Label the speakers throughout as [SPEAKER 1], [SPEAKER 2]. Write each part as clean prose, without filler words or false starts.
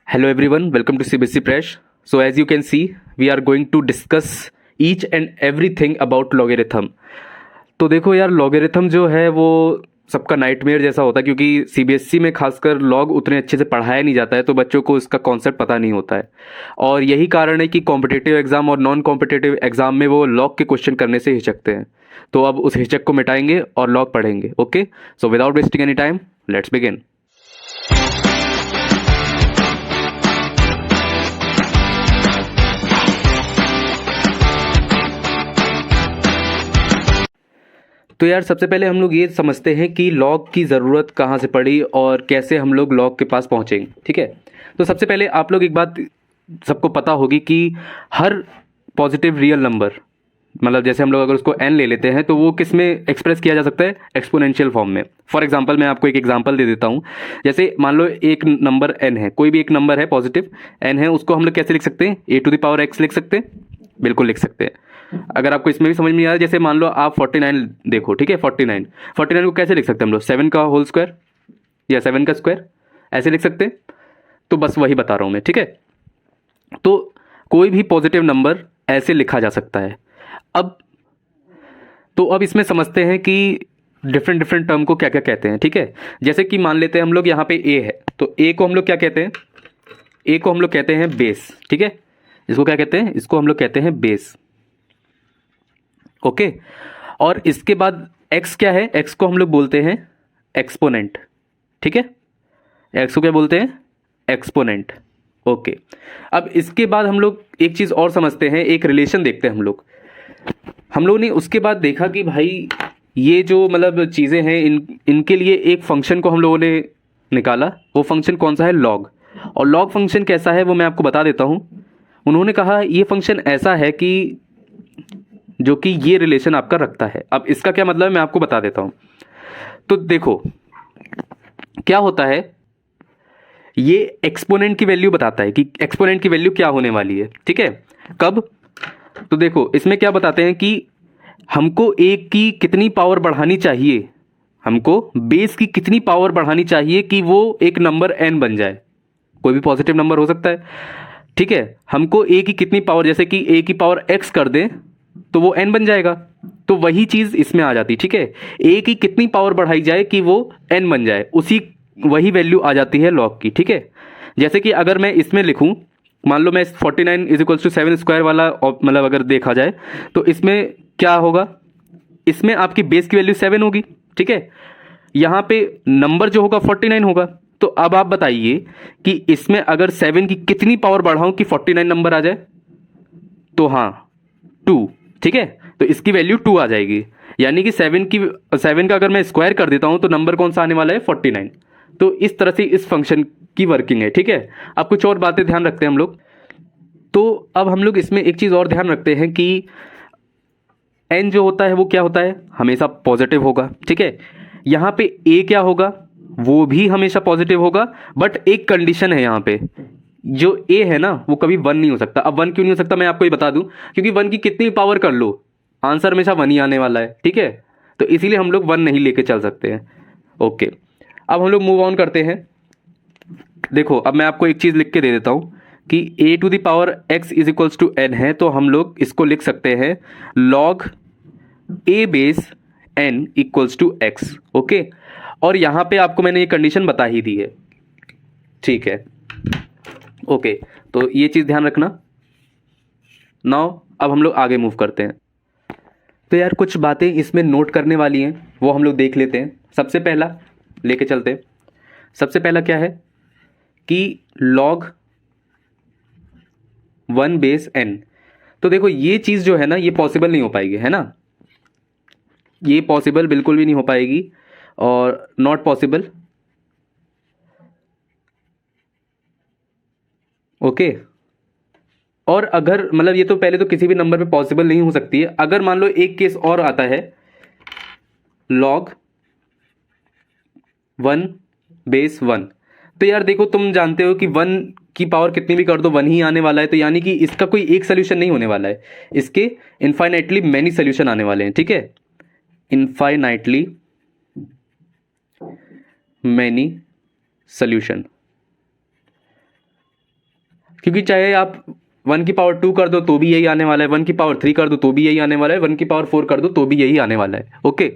[SPEAKER 1] Hello everyone, welcome to CBSE Presh. So as you can see, we are going to discuss each and everything about logarithm. तो देखो यार, logarithm जो है वो सबका nightmare जैसा होता है, क्योंकि सीबीएसई में खासकर लॉग उतने अच्छे से पढ़ाया नहीं जाता है, तो बच्चों को इसका कॉन्सेप्ट पता नहीं होता है। और यही कारण है कि कॉम्पिटिटिव एग्जाम और नॉन कॉम्पिटिटिव एग्जाम में वो लॉग के क्वेश्चन करने से हिचकते हैं। तो अब उस हिचक को मिटाएंगे और लॉग पढ़ेंगे। Okay, so without wasting any time, let's begin. तो यार, सबसे पहले हम लोग ये समझते हैं कि लॉग की ज़रूरत कहाँ से पड़ी और कैसे हम लोग लॉग के पास पहुँचेंगे। ठीक है, तो सबसे पहले आप लोग एक बात सबको पता होगी कि हर पॉजिटिव रियल नंबर, मतलब जैसे हम लोग अगर उसको n ले लेते हैं तो वो किस में एक्सप्रेस किया जा सकता है? एक्सपोनेंशियल फॉर्म में। फॉर एग्जांपल मैं आपको एक एग्जांपल दे देता हूँ। जैसे मान लो एक नंबर n है, कोई भी एक नंबर है पॉजिटिव n है, उसको हम लोग कैसे लिख सकते हैं? a⁻x लिख सकते हैं, बिल्कुल लिख सकते हैं। अगर आपको इसमें भी समझ में आ रहा है, जैसे मान लो आप 49 देखो, ठीक है, 49 को कैसे लिख सकते हैं हम लोग? 7 का होल स्क्वायर या 7 का स्क्वायर, ऐसे लिख सकते हैं। तो बस वही बता रहा हूँ मैं, ठीक है। तो कोई भी पॉजिटिव नंबर ऐसे लिखा जा सकता है। अब इसमें समझते हैं कि डिफरेंट टर्म को क्या क्या कहते हैं। ठीक है, जैसे कि मान लेते हैं हम लोग यहाँ पे a है, तो a को हम लोग क्या कहते हैं? a को हम लोग कहते हैं बेस। ठीक है, इसको क्या कहते हैं? इसको हम लोग कहते हैं बेस। ओके, और इसके बाद x क्या है? x को हम लोग बोलते हैं एक्सपोनेंट। ठीक है, x को क्या बोलते हैं? एक्सपोनेंट। ओके, अब इसके बाद हम लोग एक चीज़ और समझते हैं, एक रिलेशन देखते हैं हम लोग ने उसके बाद देखा कि भाई ये जो मतलब चीज़ें हैं, इनके लिए एक फंक्शन को हम लोगों ने निकाला। वो फंक्शन कौन सा है? लॉग। और लॉग फंक्शन कैसा है वो मैं आपको बता देता हूँ। उन्होंने कहा ये फंक्शन ऐसा है कि जो कि ये रिलेशन आपका रखता है। अब इसका क्या मतलब है मैं आपको बता देता हूँ। तो देखो क्या होता है, ये एक्सपोनेंट की वैल्यू बताता है कि एक्सपोनेंट की वैल्यू क्या होने वाली है। ठीक है, कब? तो देखो इसमें क्या बताते हैं कि हमको एक की कितनी पावर बढ़ानी चाहिए, हमको बेस की कितनी पावर बढ़ानी चाहिए कि वो एक नंबर n बन जाए। कोई भी पॉजिटिव नंबर हो सकता है। ठीक है, हमको a की कितनी पावर, जैसे कि a की पावर x कर दें तो वो n बन जाएगा। तो वही चीज़ इसमें आ जाती। ठीक है, a की कितनी पावर बढ़ाई जाए कि वो n बन जाए, वही वैल्यू आ जाती है लॉग की। ठीक है, जैसे कि अगर मैं इसमें लिखूं, मान लो मैं 49 = 7 स्क्वायर वाला, मतलब अगर देखा जाए तो इसमें क्या होगा? इसमें आपकी बेस की वैल्यू 7 होगी। ठीक है, यहाँ पे नंबर जो होगा 49 होगा। तो अब आप बताइए कि इसमें अगर 7 की कितनी पावर बढ़ाऊं कि 49 नंबर आ जाए? तो हाँ, 2। ठीक है, तो इसकी वैल्यू 2 आ जाएगी, यानी कि 7 का अगर मैं स्क्वायर कर देता हूं तो नंबर कौन सा आने वाला है? 49। तो इस तरह से इस फंक्शन की वर्किंग है। ठीक है, अब कुछ और बातें ध्यान रखते हैं हम लोग। तो अब हम लोग इसमें एक चीज़ और ध्यान रखते हैं कि n जो होता है वो क्या होता है? हमेशा पॉजिटिव होगा। ठीक है, यहाँ पे a क्या होगा? वो भी हमेशा पॉजिटिव होगा, बट एक कंडीशन है यहाँ पे, जो a है ना वो कभी 1 नहीं हो सकता। अब 1 क्यों नहीं हो सकता मैं आपको ये बता दूं, क्योंकि 1 की कितनी पावर कर लो, आंसर हमेशा 1 ही आने वाला है। ठीक है, तो इसीलिए हम लोग 1 नहीं लेके चल सकते हैं। ओके, अब हम लोग मूव ऑन करते हैं। देखो अब मैं आपको एक चीज़ लिख के दे देता हूँ कि a⁻x = n है, तो हम लोग इसको लिख सकते हैं log a base n = x। Okay, और यहाँ पे आपको मैंने ये कंडीशन बता ही दी है। ठीक है, ओके, तो ये चीज़ ध्यान रखना। नाउ अब हम लोग आगे मूव करते हैं। तो यार कुछ बातें इसमें नोट करने वाली हैं, वो हम लोग देख लेते हैं। सबसे पहला लेके चलते हैं। सबसे पहला क्या है कि log 1 बेस n। तो देखो ये चीज़ जो है ना, ये पॉसिबल नहीं हो पाएगी, है ना? ये पॉसिबल बिल्कुल भी नहीं हो पाएगी, और नॉट पॉसिबल। ओके, और अगर मतलब ये तो पहले तो किसी भी नंबर पे पॉसिबल नहीं हो सकती है। अगर मान लो एक केस और आता है, log 1 बेस 1। तो यार देखो, तुम जानते हो कि 1 की पावर कितनी भी कर दो 1 ही आने वाला है, तो यानी कि इसका कोई एक सोल्यूशन नहीं होने वाला है, इसके इनफाइनाइटली मैनी सोल्यूशन आने वाले हैं। ठीक है, इनफाइनाइटली मैनी सोल्यूशन। क्योंकि चाहे आप 1 की पावर 2 कर दो तो भी यही आने वाला है, 1 की पावर 3 कर दो तो भी यही आने वाला है, 1 की पावर 4 कर दो तो भी यही आने वाला है। ओके,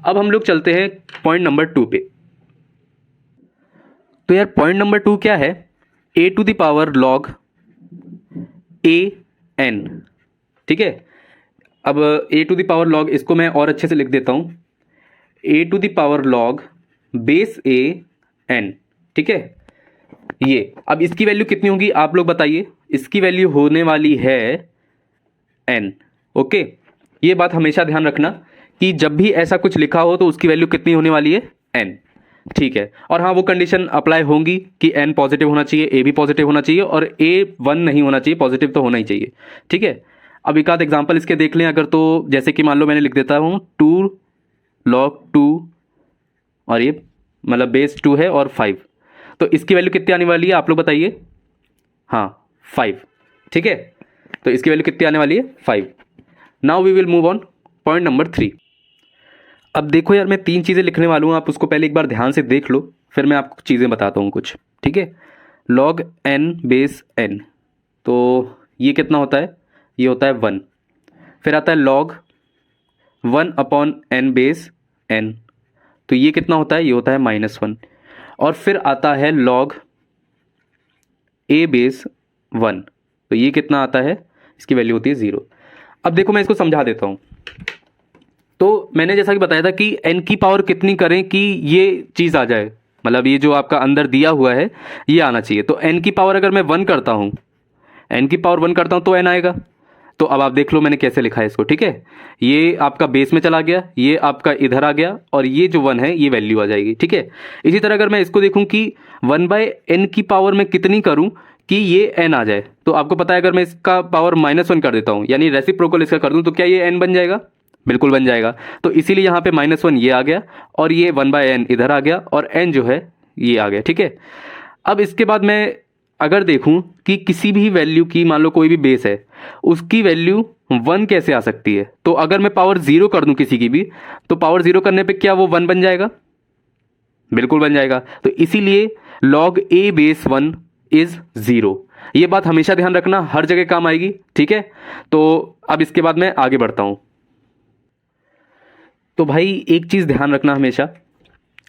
[SPEAKER 1] अब हम लोग चलते हैं पॉइंट नंबर 2 पे। तो यार पॉइंट नंबर 2 क्या है? a to the power log a n। ठीक है, अब a to the power log, इसको मैं और अच्छे से लिख देता हूं, a to the power log base a n। ठीक है, ये अब इसकी वैल्यू कितनी होगी आप लोग बताइए? इसकी वैल्यू होने वाली है n। ओके, ये बात हमेशा ध्यान रखना कि जब भी ऐसा कुछ लिखा हो तो उसकी वैल्यू कितनी होने वाली है? n। ठीक है, और हाँ वो कंडीशन अप्लाई होंगी कि n पॉजिटिव होना चाहिए, a भी पॉजिटिव होना चाहिए और a 1 नहीं होना चाहिए, पॉजिटिव तो होना ही चाहिए। ठीक है, अब एक आध एग्जाम्पल इसके देख लें अगर, तो जैसे कि मान लो मैंने लिख देता हूँ 2 log 2 और ये मतलब बेस 2 है और 5, तो इसकी वैल्यू कितनी आने वाली है आप लोग बताइए? हाँ 5। ठीक है, तो इसकी वैल्यू कितनी आने वाली है? 5। Now we will move on point number 3। अब देखो यार मैं 3 चीज़ें लिखने वाला हूँ, आप उसको पहले एक बार ध्यान से देख लो, फिर मैं आपको चीज़ें बताता हूँ कुछ। ठीक है, log n बेस n, तो ये कितना होता है? ये होता है 1। फिर आता है log 1 upon n base n, तो ये कितना होता है? ये होता है -1। और फिर आता है log a बेस 1, तो ये कितना आता है? इसकी वैल्यू होती है 0। अब देखो मैं इसको समझा देता हूँ। तो मैंने जैसा कि बताया था कि n की पावर कितनी करें कि ये चीज़ आ जाए, मतलब ये जो आपका अंदर दिया हुआ है ये आना चाहिए। तो n की पावर अगर मैं 1 करता हूँ, n की पावर 1 करता हूँ तो n आएगा। तो अब आप देख लो मैंने कैसे लिखा है इसको। ठीक है, ये आपका बेस में चला गया, ये आपका इधर आ गया और ये जो 1 है ये वैल्यू आ जाएगी। ठीक है, इसी तरह अगर मैं इसको देखूं कि 1/n की पावर में कितनी करूं कि ये n आ जाए, तो आपको पता है अगर मैं इसका पावर -1 कर देता हूं यानी रेसिप्रोकल इसका कर दूं तो क्या ये n बन जाएगा? बिल्कुल बन जाएगा। तो इसीलिए यहाँ पे -1 ये आ गया और ये 1/n इधर आ गया और n जो है ये आ गया। ठीक है, अब इसके बाद मैं अगर देखूं कि किसी भी वैल्यू की, मान लो कोई भी बेस है, उसकी वैल्यू 1 कैसे आ सकती है, तो अगर मैं पावर 0 कर दूं किसी की भी, तो पावर 0 करने पे क्या वो 1 बन जाएगा? बिल्कुल बन जाएगा। तो इसीलिए log a बेस 1 इज 0। ये बात हमेशा ध्यान रखना, हर जगह काम आएगी। ठीक है, तो अब इसके बाद मैं आगे बढ़ता हूं। तो भाई एक चीज ध्यान रखना हमेशा,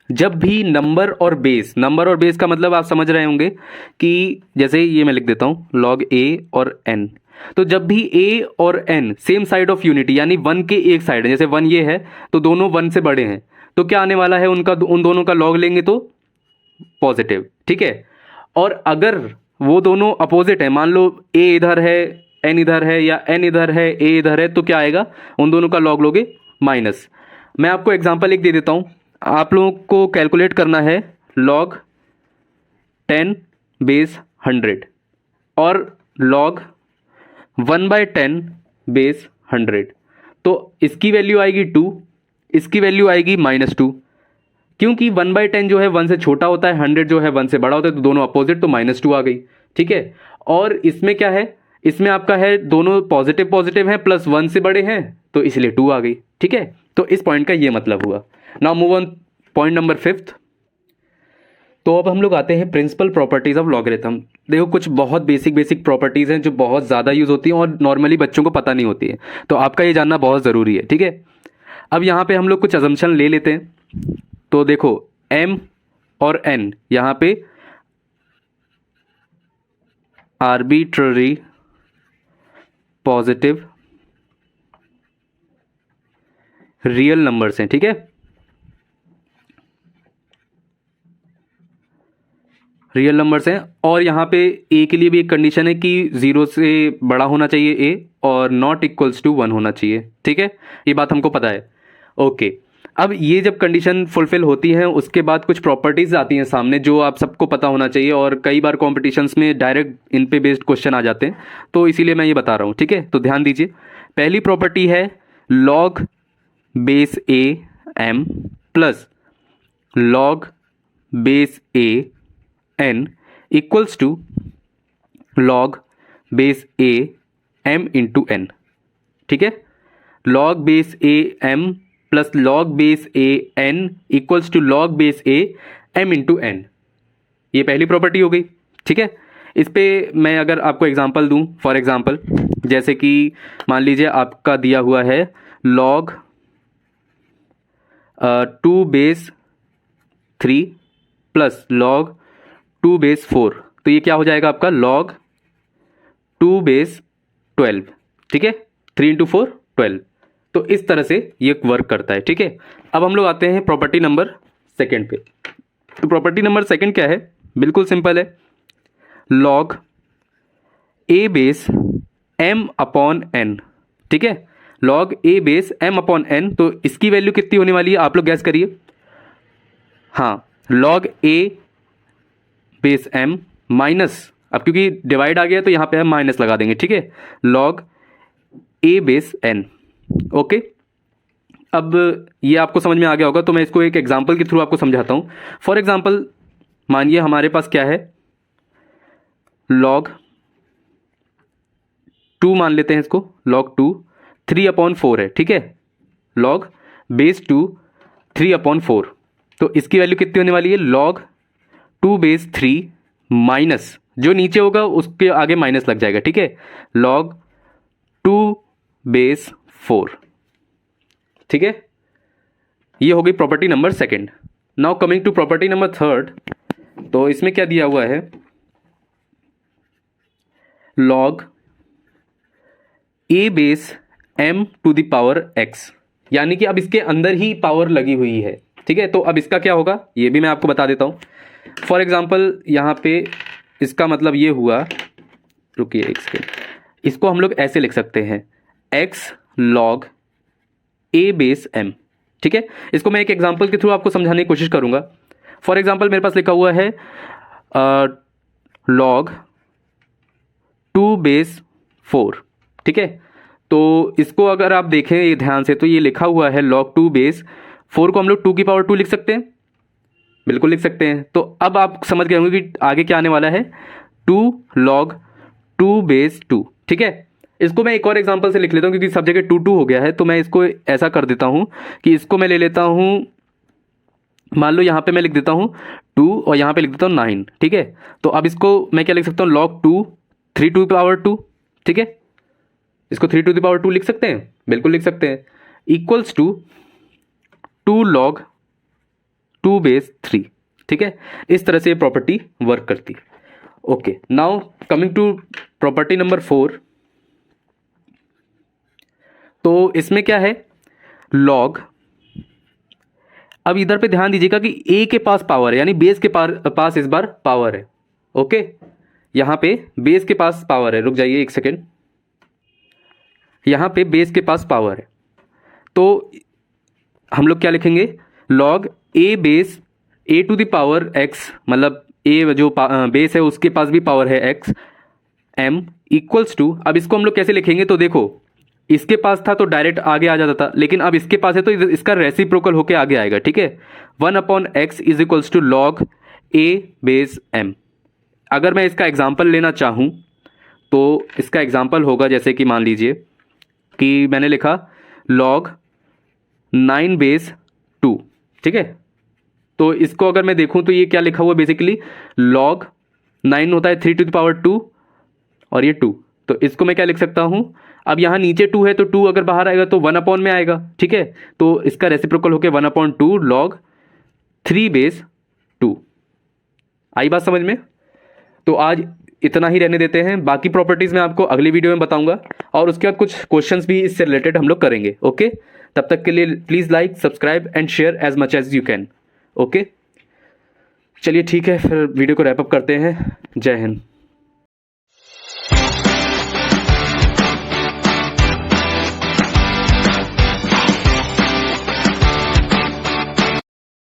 [SPEAKER 1] जब भी नंबर और बेस, नंबर और बेस का मतलब आप समझ रहे होंगे कि जैसे ये मैं लिख देता हूं log a और n, तो जब भी a और n same side of unity यानी 1 के एक साइड है, जैसे 1 ये है तो दोनों 1 से बड़े हैं, तो क्या आने वाला है उनका, उन दोनों का log लेंगे तो पॉजिटिव। ठीक है, और अगर वो दोनों अपोजिट है, मान लो a इधर है n इधर है या n इधर है a इधर है, तो क्या आएगा? उन दोनों का log लोगे माइनस। मैं आपको एग्जांपल एक दे देता हूं, आप लोगों को कैलकुलेट करना है log 10 बेस 100 और log 1/10 बेस 100, तो इसकी वैल्यू आएगी 2, इसकी वैल्यू आएगी -2, क्योंकि 1/10 जो है 1 से छोटा होता है, 100 जो है 1 से बड़ा होता है, तो दोनों अपोजिट, तो -2 आ गई। ठीक है, और इसमें क्या है? इसमें आपका है दोनों पॉजिटिव पॉजिटिव है प्लस 1 से बड़े हैं, तो इसलिए 2 आ गई। ठीक है, तो इस पॉइंट का ये मतलब हुआ। Now move on point number 5। तो अब हम लोग आते हैं प्रिंसिपल प्रॉपर्टीज ऑफ लॉगरिथम। देखो कुछ बहुत बेसिक प्रॉपर्टीज हैं जो बहुत ज़्यादा यूज़ होती हैं और नॉर्मली बच्चों को पता नहीं होती है, तो आपका ये जानना बहुत ज़रूरी है। ठीक है, अब यहाँ पे हम लोग कुछ अजम्पशन ले लेते हैं। तो देखो m और n यहाँ पे आर्बिट्ररी पॉजिटिव रियल नंबर्स हैं। ठीक है, रियल नंबर्स हैं, और यहाँ पे a के लिए भी एक कंडीशन है कि 0 से बड़ा होना चाहिए a और नॉट इक्वल्स टू 1 होना चाहिए। ठीक है, ये बात हमको पता है। ओके, अब ये जब कंडीशन फुलफिल होती है उसके बाद कुछ प्रॉपर्टीज आती हैं सामने जो आप सबको पता होना चाहिए, और कई बार कॉम्पिटिशन्स में डायरेक्ट इन पे बेस्ड क्वेश्चन आ जाते हैं, तो इसीलिए मैं ये बता रहा हूँ। ठीक है, तो ध्यान दीजिए। पहली प्रॉपर्टी है log base a m plus log base a n equals to log base a m into n। ठीक है, log base a m plus log base a n equals to log base a m into n, ये पहली property हो गई। ठीक है, इस पे मैं अगर आपको एग्जांपल दूं, फॉर एग्जांपल जैसे कि मान लीजिए आपका दिया हुआ है log 2 base 3 plus log 2 base 4, तो ये क्या हो जाएगा आपका log 2 बेस 12, ठीक है, 3 इंटू 4 12। तो इस तरह से ये वर्क करता है, ठीक है। अब हम लोग आते हैं प्रॉपर्टी नंबर सेकंड पे। तो प्रॉपर्टी नंबर सेकंड क्या है, बिल्कुल सिंपल है, log a base m upon n, ठीक है, log a base m upon n। तो इसकी वैल्यू कितनी होने वाली है आप लोग गैस करिए। हाँ, log a base m minus, अब क्योंकि डिवाइड आ गया तो यहाँ पे हम माइनस लगा देंगे, ठीक है, log a base n। Okay, अब ये आपको समझ में आ गया होगा, तो मैं इसको एक एग्जांपल के थ्रू आपको समझाता हूँ। फॉर एग्जांपल मानिए हमारे पास क्या है, log 2 मान लेते हैं इसको, log 2 3 अपॉन 4 है, ठीक है, log बेस 2 3 अपॉन 4। तो इसकी वैल्यू कितनी होने वाली है, log 2 बेस 3 माइनस, जो नीचे होगा उसके आगे माइनस लग जाएगा, ठीक है, log 2 बेस 4, ठीक है। ये हो गई property number second. Now coming to property number third, तो इसमें क्या दिया हुआ है, log a base m to the power x, यानी कि अब इसके अंदर ही पावर लगी हुई है, ठीक है। तो अब इसका क्या होगा ये भी मैं आपको बता देता हूँ। फॉर एग्जांपल यहाँ पे इसका मतलब ये हुआ, रुकिए एक सेकेंड, इसको हम लोग ऐसे लिख सकते हैं x log a base m, ठीक है। इसको मैं एक एग्जांपल के थ्रू आपको समझाने की कोशिश करूंगा। फॉर एग्जांपल मेरे पास लिखा हुआ है log 2 बेस 4, ठीक है। तो इसको अगर आप देखें ये ध्यान से, तो ये लिखा हुआ है log 2 बेस 4 को हम लोग 2 की पावर 2 लिख सकते हैं, बिल्कुल लिख सकते हैं। तो अब आप समझ गए होंगे कि आगे क्या आने वाला है, 2 log 2 बेस 2, ठीक है। इसको मैं एक और एग्जांपल से लिख लेता हूँ, क्योंकि सब जगह 2 2 हो गया है, तो मैं इसको ऐसा कर देता हूँ कि इसको मैं ले लेता हूँ, मान लो यहाँ पे मैं लिख देता हूँ 2 और यहाँ पे लिख देता हूँ 9, ठीक है। तो अब इसको मैं क्या लिख सकता हूँ, log 2 3 टू द पावर 2, ठीक है, इसको 3 टू द पावर 2 लिख सकते हैं, बिल्कुल लिख सकते हैं, इक्वल्स टू 2 log 2 बेस 3, ठीक है। इस तरह से ये प्रॉपर्टी वर्क करती है। Okay, now coming to property number 4, तो इसमें क्या है, log, अब इधर पे ध्यान दीजिएगा कि a के पास पावर है, यानी बेस के पास इस बार पावर है, ओके, यहाँ पे बेस के पास पावर है, रुक जाइए एक सेकेंड, यहाँ पे बेस के पास पावर है, तो हम लोग क्या लिखेंगे, log a base a to the power x, मतलब a जो बेस है उसके पास भी पावर है x, m इक्वल्स टू, अब इसको हम लोग कैसे लिखेंगे, तो देखो इसके पास था तो डायरेक्ट आगे आ जाता था, लेकिन अब इसके पास है तो इसका रेसिप्रोकल होके आगे आएगा, ठीक है, 1 upon x is equals to log a base m। अगर मैं इसका एग्जाम्पल लेना चाहूँ तो इसका एग्जाम्पल होगा, जैसे कि मान लीजिए कि मैंने लिखा log 9 बेस 2, ठीक है। तो इसको अगर मैं देखूं तो ये क्या लिखा हुआ, बेसिकली log 9 होता है 3 टू द पावर 2 और ये 2, तो इसको मैं क्या लिख सकता हूं, अब यहाँ नीचे 2 है तो 2 अगर बाहर आएगा तो 1 अपॉन में आएगा, ठीक है। तो इसका रेसिप्रोकल होके 1 अपॉन 2 log 3 बेस 2। आई बात समझ में? तो आज इतना ही रहने देते हैं, बाकी प्रॉपर्टीज मैं आपको अगली वीडियो में बताऊंगा, और उसके बाद कुछ क्वेश्चंस भी इससे रिलेटेड हम लोग करेंगे। ओके, तब तक के लिए please like, subscribe and share as much as you can. Okay, चलिए ठीक है, फिर वीडियो को रैप अप करते हैं। जय हिंद।